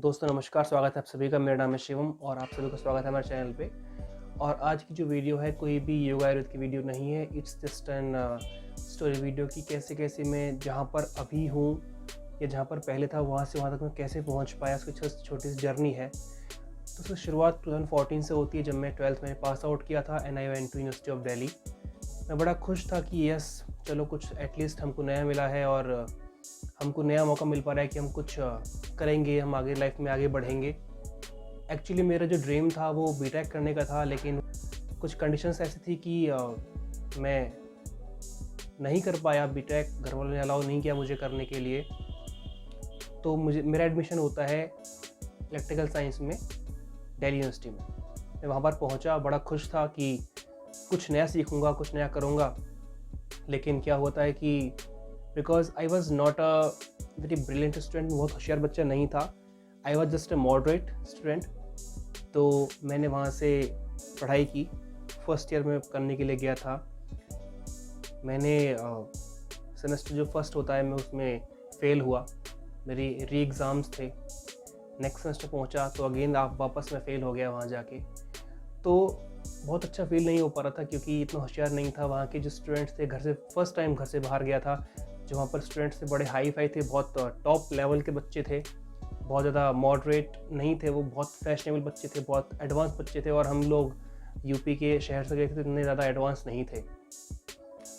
दोस्तों नमस्कार, स्वागत है आप सभी का। मेरा नाम है शिवम और आप सभी का स्वागत है हमारे चैनल पे। और आज की जो वीडियो है कोई भी योगा आयुर्वेद की वीडियो नहीं है। It's just an story video कि कैसे कैसे मैं जहाँ पर अभी हूँ या जहाँ पर पहले था वहाँ से वहाँ तक मैं कैसे पहुँच पाया, उसकी छोटी सी जर्नी है। तो उसकी शुरुआत 2014 से होती है, जब मैं 12th में पास आउट किया था and I went to university of Delhi. मैं बड़ा खुश था कि यस चलो कुछ एटलीस्ट हमको नया मिला है और हमको नया मौका मिल पा रहा है कि हम कुछ करेंगे, हम आगे लाइफ में आगे बढ़ेंगे। एक्चुअली मेरा जो ड्रीम था वो बीटेक करने का था, लेकिन कुछ कंडीशंस ऐसी थी कि मैं नहीं कर पाया बीटेक। घर वालों ने अलाउ नहीं किया मुझे करने के लिए। तो मेरा एडमिशन होता है इलेक्ट्रिकल साइंस में दिल्ली यूनिवर्सिटी में। मैं वहाँ पर पहुँचा, बड़ा खुश था कि कुछ नया सीखूँगा, कुछ नया करूँगा। लेकिन क्या होता है कि because I was not a very brilliant student, बहुत होशियार बच्चा नहीं था। I was just a moderate student. तो मैंने वहाँ से पढ़ाई की। फर्स्ट ईयर में करने के लिए गया था। मैंने सेमेस्टर जो फर्स्ट होता है मैं उसमें फ़ेल हुआ। मेरी री एग्ज़ाम्स थे। नेक्स्ट सेमेस्टर पहुँचा तो अगेन आप वापस मैं फ़ेल हो गया वहाँ जाके। तो बहुत अच्छा फील नहीं हो पा रहा था क्योंकि इतना होशियार नहीं था। वहाँ के जो स्टूडेंट्स थे, घर से फर्स्ट टाइम घर से बाहर गया था, जो वहाँ पर स्टूडेंट्स थे बड़े हाई फाई थे, बहुत टॉप लेवल के बच्चे थे, बहुत ज़्यादा मॉडरेट नहीं थे। वो बहुत फैशनेबल बच्चे थे, बहुत एडवांस बच्चे थे। और हम लोग यूपी के शहर से गए थे तो इतने ज़्यादा एडवांस नहीं थे।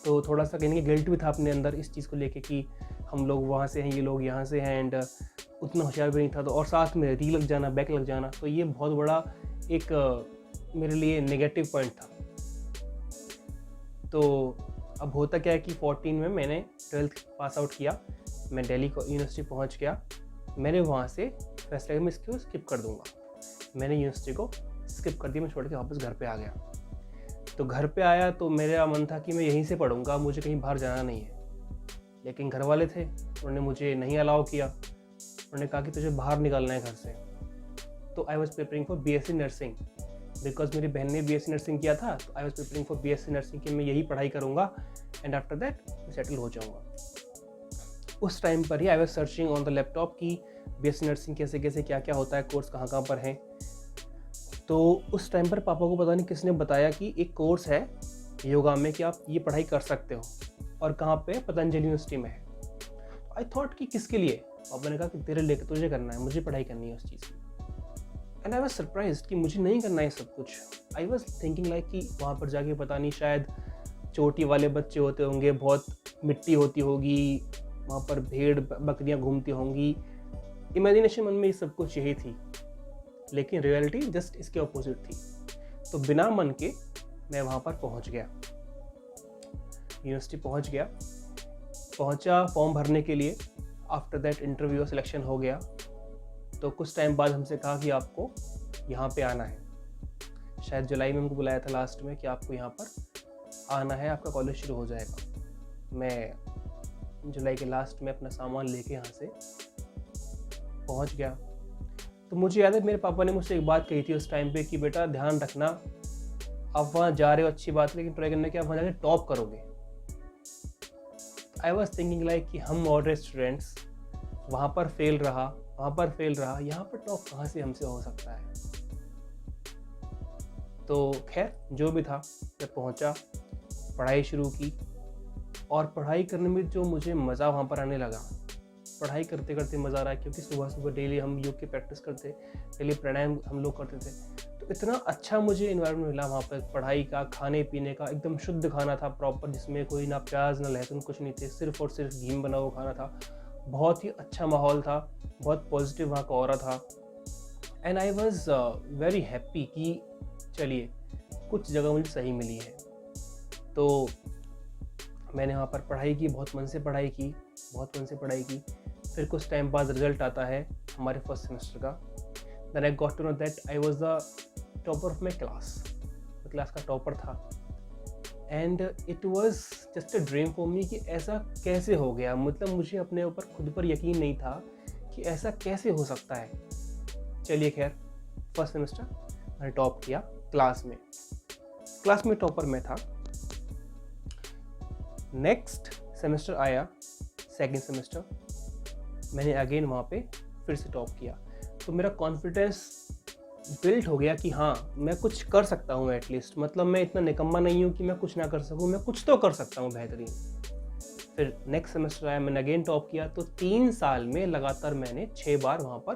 तो थोड़ा सा कहीं गिल्ट भी था अपने अंदर इस चीज़ को लेके कि हम लोग वहाँ से हैं, ये लोग यहाँ से हैं, एंड उतना होशियार भी नहीं था। तो और साथ में री लग जाना, बैक लग जाना, तो ये बहुत बड़ा एक मेरे लिए नेगेटिव पॉइंट था। तो अब होता क्या है कि 14 में मैंने 12th पास आउट किया। मैं दिल्ली को यूनिवर्सिटी पहुंच गया। मैंने वहाँ से फैसला किया मैं इसको स्किप कर दूंगा। मैंने यूनिवर्सिटी को स्किप कर दिया, मैं छोड़ के वापस घर पे आ गया। तो घर पे आया तो मेरा मन था कि मैं यहीं से पढ़ूंगा, मुझे कहीं बाहर जाना नहीं है। लेकिन घर वाले थे, उन्होंने मुझे नहीं अलाउ किया। उन्होंने कहा कि तुझे बाहर निकलना है घर से। तो I was preparing for BSc nursing, because मेरी बहन ने BSc नर्सिंग किया था। तो I was preparing for BSc nursing कि मैं यही पढ़ाई करूँगा एंड आफ्टर दैट मैं सेटल हो जाऊँगा। उस टाइम पर ही I was searching on the laptop कि BSc नर्सिंग कैसे कैसे क्या क्या होता है, कोर्स कहाँ कहाँ पर हैं। तो उस टाइम पर पापा को पता नहीं किसने बताया कि एक कोर्स है योगा में कि आप ये पढ़ाई कर सकते हो, और कहाँ पे, पतंजलि यूनिवर्सिटी में है। आई थॉट कि किसके लिए। पापा ने कहा कि तेरे लिए, तुझे करना है, मुझे पढ़ाई करनी है उस चीज़ की। एंड आई वॉज सरप्राइज्ड कि मुझे नहीं करना है सब कुछ। आई वॉज थिंकिंग लाइक कि वहाँ पर जाके पता नहीं शायद चोटी वाले बच्चे होते होंगे, बहुत मिट्टी होती होगी, वहाँ पर भेड़ बकरियाँ घूमती होंगी। इमेजिनेशन मन में ये सब कुछ यही थी, लेकिन रियलिटी जस्ट इसके अपोजिट थी। तो बिना मन के मैं वहाँ पर पहुँच गया, यूनिवर्सिटी पहुँचा फॉर्म भरने के लिए। आफ्टर दैट इंटरव्यू सिलेक्शन हो गया। तो कुछ टाइम बाद हमसे कहा कि आपको यहाँ पे आना है। शायद जुलाई में हमको बुलाया था लास्ट में कि आपको यहाँ पर आना है, आपका कॉलेज शुरू हो जाएगा। मैं जुलाई के लास्ट में अपना सामान लेके यहाँ से पहुँच गया। तो मुझे याद है मेरे पापा ने मुझसे एक बात कही थी उस टाइम पे कि बेटा ध्यान रखना, आप वहाँ जा रहे हो अच्छी बात है, लेकिन ट्राई करना कि आप वहाँ जाके टॉप करोगे। आई वॉज थिंकिंग लाइक कि हम मॉडरेट स्टूडेंट्स, वहाँ पर फेल रहा, यहाँ पर टॉप कहाँ से हमसे हो सकता है। तो खैर जो भी था, मैं पहुँचा, पढ़ाई शुरू की। और पढ़ाई करने में जो मुझे मज़ा वहाँ पर आने लगा, पढ़ाई करते करते मज़ा आ रहा है, क्योंकि सुबह सुबह डेली हम योग की प्रैक्टिस करते, डेली प्राणायाम हम लोग करते थे। तो इतना अच्छा मुझे इन्वायरमेंट मिला वहाँ पर पढ़ाई का, खाने पीने का। एकदम शुद्ध खाना था प्रॉपर, जिसमें कोई ना प्याज ना लहसुन कुछ नहीं थे, सिर्फ और सिर्फ घी में बना हुआ खाना था। बहुत ही अच्छा माहौल था, बहुत पॉजिटिव वहाँ का ऑरा था। And I was very happy कि चलिए कुछ जगह मुझे सही मिली है। तो मैंने वहाँ पर पढ़ाई की, बहुत मन से पढ़ाई की। फिर कुछ टाइम बाद रिजल्ट आता है हमारे फर्स्ट सेमेस्टर का। Then I got to know that I was the topper of my class. मैं क्लास का टॉपर था। And it was just a dream for me कि ऐसा कैसे हो गया। मतलब मुझे अपने ऊपर खुद पर यकीन नहीं था कि ऐसा कैसे हो सकता है। चलिए खैर, फर्स्ट सेमेस्टर मैंने टॉप किया क्लास में टॉपर मैं था। नेक्स्ट सेमेस्टर आया, सेकेंड सेमेस्टर, मैंने अगेन वहाँ पे फिर से टॉप किया। तो मेरा कॉन्फिडेंस बिल्ड हो गया कि हाँ मैं कुछ कर सकता हूँ एटलीस्ट, मतलब मैं इतना निकम्मा नहीं हूँ कि मैं कुछ ना कर सकूँ, मैं कुछ तो कर सकता हूँ बेहतरीन। फिर नेक्स्ट सेमेस्टर आया, मैंने अगेन टॉप किया, तो 3 साल में लगातार मैंने 6 बार वहाँ पर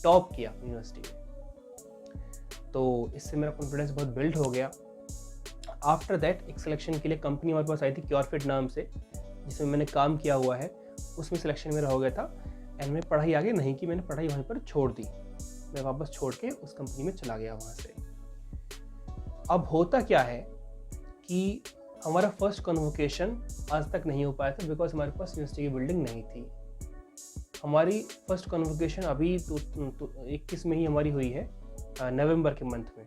टॉप किया यूनिवर्सिटी में। तो इससे मेरा कॉन्फिडेंस बहुत बिल्ड हो गया। आफ्टर दैट एक सिलेक्शन के लिए कंपनी हमारे पास आई थी क्योरफिट नाम से, जिसमें मैंने काम किया हुआ है, उसमें सिलेक्शन मेरा हो गया था। एंड मैं पढ़ाई आगे नहीं की, मैंने पढ़ाई वहीं पर छोड़ दी, मैं वापस छोड़ के उस कंपनी में चला गया वहाँ से। अब होता क्या है कि हमारा फर्स्ट कन्वोकेशन आज तक नहीं हो पाया था, बिकॉज हमारे पास यूनिवर्सिटी की बिल्डिंग नहीं थी। हमारी फर्स्ट कन्वोकेशन अभी तो 21 में ही हमारी हुई है, नवंबर के मंथ में।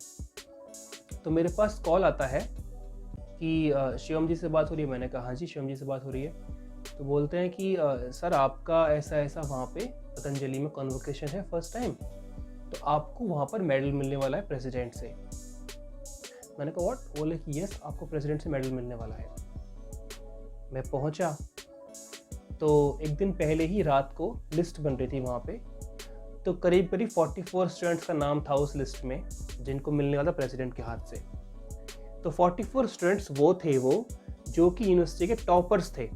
तो मेरे पास कॉल आता है कि शिवम जी से बात हो रही है। मैंने कहा हाँ जी शिवम जी से बात हो रही है। तो बोलते हैं कि सर आपका ऐसा ऐसा वहाँ पे पतंजलि में कन्वोकेशन है फर्स्ट टाइम, तो आपको वहाँ पर मेडल मिलने वाला है प्रेसिडेंट से। मैंने कहा व्हाट? बोले कि यस आपको प्रेसिडेंट से मेडल मिलने वाला है। मैं पहुँचा तो एक दिन पहले ही रात को लिस्ट बन रही थी वहाँ पे, तो करीब 44 स्टूडेंट्स का नाम था उस लिस्ट में जिनको मिलने वाला प्रेसिडेंट के हाथ से। तो 44 स्टूडेंट्स वो थे जो कि यूनिवर्सिटी के टॉपर्स थे,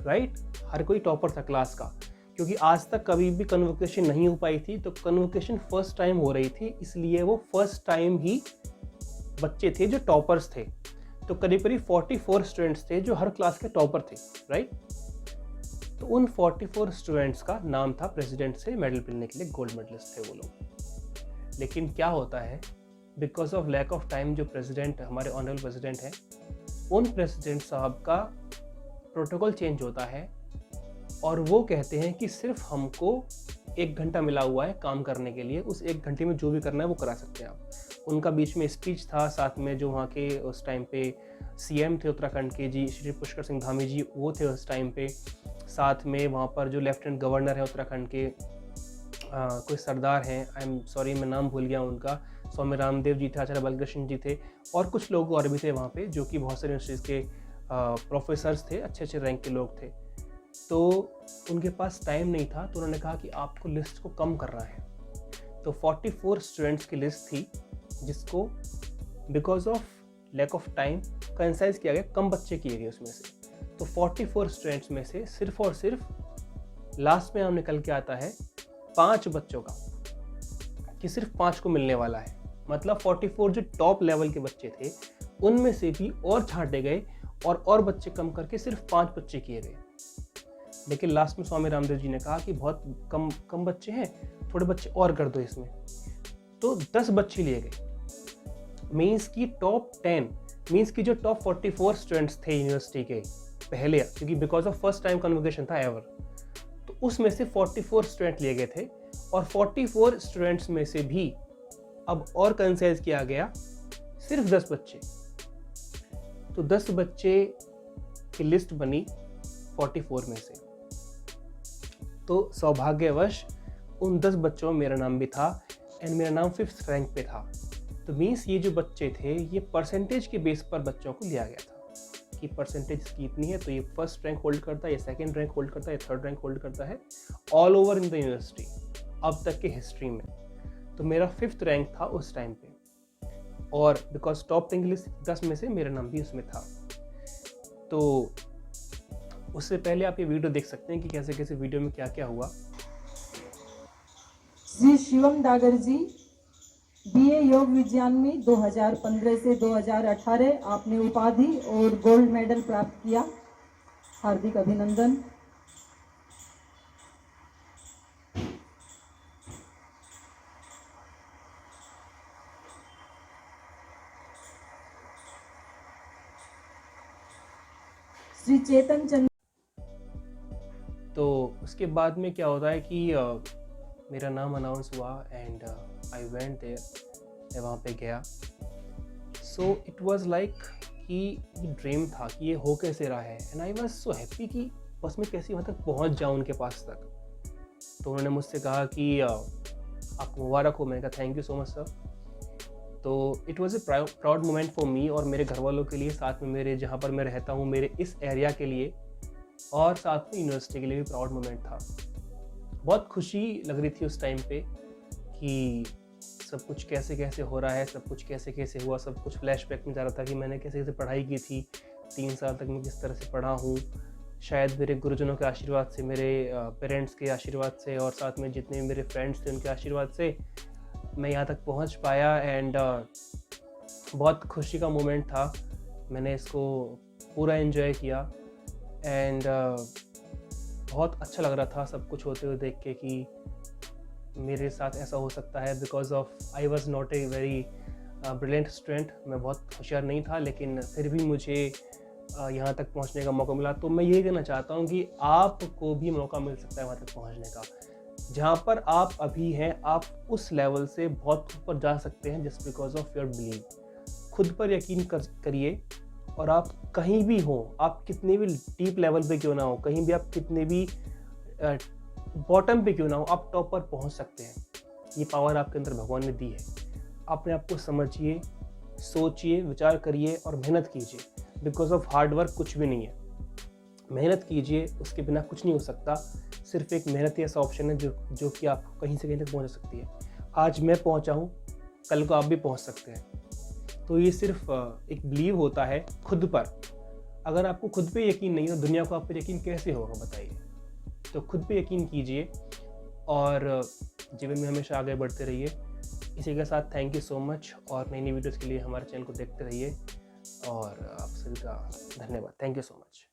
राइट? हर कोई टॉपर था क्लास का, क्योंकि आज तक कभी भी कन्वोकेशन नहीं हो पाई थी। तो कन्वोकेशन फर्स्ट टाइम हो रही थी, इसलिए वो फर्स्ट टाइम ही बच्चे थे जो टॉपर्स थे। तो करीब 44 स्टूडेंट्स थे जो हर क्लास के टॉपर थे, राइट? तो उन 44 स्टूडेंट्स का नाम था प्रेसिडेंट से मेडल मिलने के लिए, गोल्ड मेडलिस्ट थे वो लोग। लेकिन क्या होता है, because of lack of time, जो प्रेसिडेंट हमारे ऑनरेबल प्रेसिडेंट हैं, उन प्रेसिडेंट साहब का प्रोटोकॉल चेंज होता है और वो कहते हैं कि सिर्फ हमको 1 घंटा मिला हुआ है काम करने के लिए, उस 1 घंटे में जो भी करना है वो करा सकते हैं आप। उनका बीच में स्पीच था, साथ में जो वहाँ के उस टाइम पे सीएम थे उत्तराखंड के जी श्री पुष्कर सिंह धामी जी, वो थे उस टाइम पे। साथ में वहाँ पर जो लेफ्टिनेंट गवर्नर है उत्तराखंड के, कोई सरदार हैं, आई एम सॉरी मैं नाम भूल गया उनका, स्वामी रामदेव जी थे, आचार्य बालकृष्ण जी थे, और कुछ लोग और भी थे वहाँ पे जो कि बहुत सारे यूनिवर्सिटीज़ के प्रोफेसर्स थे, अच्छे अच्छे रैंक के लोग थे। तो उनके पास टाइम नहीं था, तो उन्होंने कहा कि आपको लिस्ट को कम करना है। तो 44 स्टूडेंट्स की लिस्ट थी जिसको because of lack of time concise किया गया, कम बच्चे किए गए उसमें से। तो 44 स्टूडेंट्स में से सिर्फ और सिर्फ लास्ट में हम निकल के आता है 5 बच्चों का, कि सिर्फ 5 को मिलने वाला है। मतलब 44 जो टॉप लेवल के बच्चे थे उनमें से भी और छांटे गए और बच्चे कम करके सिर्फ 5 बच्चे किए गए। लेकिन लास्ट में स्वामी रामदेव जी ने कहा कि बहुत कम बच्चे हैं, थोड़े बच्चे और कर दो इसमें। तो 10 बच्चे लिए गए। मीन्स की टॉप 10, मीन्स की जो टॉप 44 स्टूडेंट्स थे यूनिवर्सिटी के पहले, क्योंकि because of first time convocation था एवर, तो उसमें से 44 स्टूडेंट लिए गए थे। और 44 स्टूडेंट्स में से भी अब और कंसाइज किया गया सिर्फ 10 बच्चे। तो 10 बच्चे की लिस्ट बनी 44 में से। तो सौभाग्यवश उन 10 बच्चों में मेरा नाम भी था, एंड मेरा नाम 5th रैंक पे था। तो मीन्स ये जो बच्चे थे ये परसेंटेज के बेस पर बच्चों को लिया गया था कि परसेंटेज इसकी इतनी है तो ये 1st रैंक होल्ड करता है, ये 2nd रैंक होल्ड करता है, ये 3rd रैंक होल्ड करता है all over in the university अब तक के हिस्ट्री में। तो मेरा 5th रैंक था उस टाइम पे, और बिकॉज टॉप 10 की लिस्ट 10 में से मेरा नाम भी उसमें था। तो उससे पहले आप ये वीडियो देख सकते हैं कि कैसे कैसे वीडियो में क्या क्या हुआ। श्री शिवम डागर जी बीए योग विज्ञान में 2015 से 2018 आपने उपाधि और गोल्ड मेडल प्राप्त किया, हार्दिक अभिनंदन। श्री चेतन चंद्र। तो उसके बाद में क्या होता है कि मेरा नाम अनाउंस हुआ एंड आई वेंट देयर, मैं वहाँ पे गया। सो इट वाज लाइक कि ये ड्रीम था कि ये हो कैसे रहा है, and I was so happy कि बस मैं कैसे वहाँ तक पहुँच जाऊँ उनके पास तक। तो उन्होंने मुझसे कहा कि आपको मुबारक हो। मैंने कहा thank you so much sir. तो it was a proud moment for me और मेरे घर वालों के लिए, साथ में मेरे जहाँ पर मैं रहता हूँ मेरे इस एरिया के लिए, और साथ में यूनिवर्सिटी के लिए भी प्राउड मोमेंट था। बहुत खुशी लग रही थी उस टाइम पे कि सब कुछ कैसे कैसे हो रहा है, सब कुछ कैसे कैसे हुआ, सब कुछ फ्लैशबैक में जा रहा था कि मैंने कैसे कैसे पढ़ाई की थी, 3 साल तक मैं किस तरह से पढ़ा हूँ। शायद मेरे गुरुजनों के आशीर्वाद से, मेरे पेरेंट्स के आशीर्वाद से और साथ में जितने भी मेरे फ्रेंड्स थे उनके आशीर्वाद से मैं यहाँ तक पहुँच पाया। एंड बहुत खुशी का मोमेंट था। मैंने इसको पूरा एंजॉय किया एंड बहुत अच्छा लग रहा था सब कुछ होते हुए देख के कि मेरे साथ ऐसा हो सकता है। Because of I was not a very brilliant student, मैं बहुत होशियार नहीं था, लेकिन फिर भी मुझे यहाँ तक पहुँचने का मौका मिला। तो मैं यही कहना चाहता हूँ कि आपको भी मौका मिल सकता है वहाँ तक पहुँचने का। जहाँ पर आप अभी हैं, आप उस लेवल से बहुत ऊपर जा सकते हैं just because of your believe. खुद पर यकीन करिए और आप कहीं भी हो, आप कितने भी डीप लेवल पे क्यों ना हो, कहीं भी आप कितने भी बॉटम पे क्यों ना हो, आप टॉप पर पहुंच सकते हैं। ये पावर आपके अंदर भगवान ने दी है। अपने आप को समझिए, सोचिए, विचार करिए और मेहनत कीजिए। बिकॉज ऑफ हार्ड वर्क कुछ भी नहीं है। मेहनत कीजिए, उसके बिना कुछ नहीं हो सकता। सिर्फ एक मेहनत ही ऐसा ऑप्शन है जो कि आपको कहीं से कहीं तक पहुंचा सकती है। आज मैं पहुंचा हूं, कल को आप भी पहुंच सकते हैं। तो ये सिर्फ एक बिलीव होता है खुद पर। अगर आपको खुद पे यकीन नहीं हो, दुनिया को आप पर यकीन कैसे होगा बताइए। तो खुद पे यकीन कीजिए और जीवन में हमेशा आगे बढ़ते रहिए। इसी के साथ थैंक यू सो मच और नई नई वीडियोज़ के लिए हमारे चैनल को देखते रहिए और आप सभी का धन्यवाद। Thank you so much.